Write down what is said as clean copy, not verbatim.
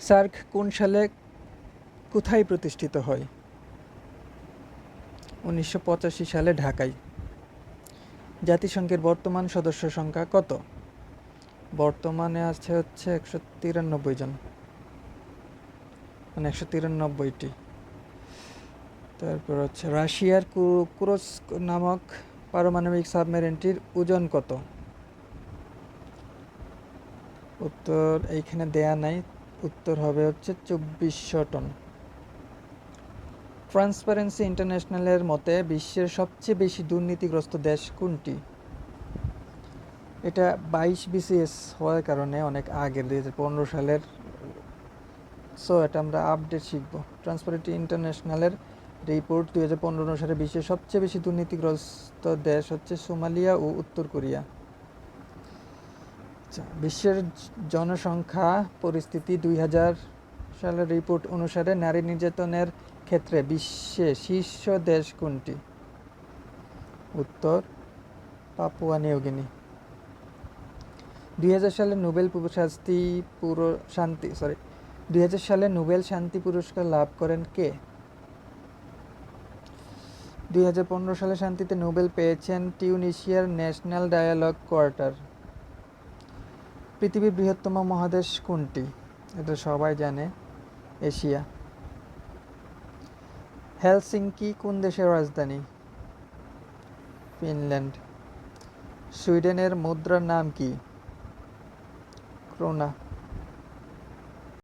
SAARC কোন সালে কোথায় প্রতিষ্ঠিত হয়? 1985 সালে ঢাকায়। জাতিসংঘের বর্তমান সদস্য সংখ্যা কত? বর্তমানে আছে হচ্ছে 193 জন, মানে 193টি। তারপর হচ্ছে রাশিয়ার কুরস্ক নামক পারমাণবিক সাবমেরিনটির ওজন কত? উত্তর এইখানে দেয়া নাই, উত্তর হবে হচ্ছে 2400 টন। ট্রান্সপারেন্সি ইন্টারন্যাশনালের মতে বিশ্বের সবচেয়ে বেশি দুর্নীতিগ্রস্ত দেশ কোনটি? এটা 22 BCS হওয়ার কারণে অনেক আগের 2015 সালের, সো এটা আমরা আপডেট শিখব। ট্রান্সপারেন্সি ইন্টারন্যাশনালের রিপোর্ট 2015 অনুসারে বিশ্বের সবচেয়ে বেশি দুর্নীতিগ্রস্ত দেশ হচ্ছে সোমালিয়া ও উত্তর কোরিয়া। বিশ্বের জনসংখ্যা পরিস্থিতি 2000 সালের রিপোর্ট অনুসারে নারী নির্যাতনের ক্ষেত্রে বিশ্বে শীর্ষ দেশ কোনটি? উত্তর পাপুয়া নিউগিনি। 2000 সালে নোবেল শান্তি পুরস্কার লাভ করেন কে? 2015 সালে শান্তিতে নোবেল পেয়েছেন টিউনিশিয়ার ন্যাশনাল ডায়ালগ কোয়ার্টার। পৃথিবীর বৃহত্তম মহাদেশ কোনটি? এটা সবাই জানে, এশিয়া। হেলসিঙ্কি কোন দেশের রাজধানী? ফিনল্যান্ড। সুইডেনের মুদ্রার নাম কি? ক্রোনা।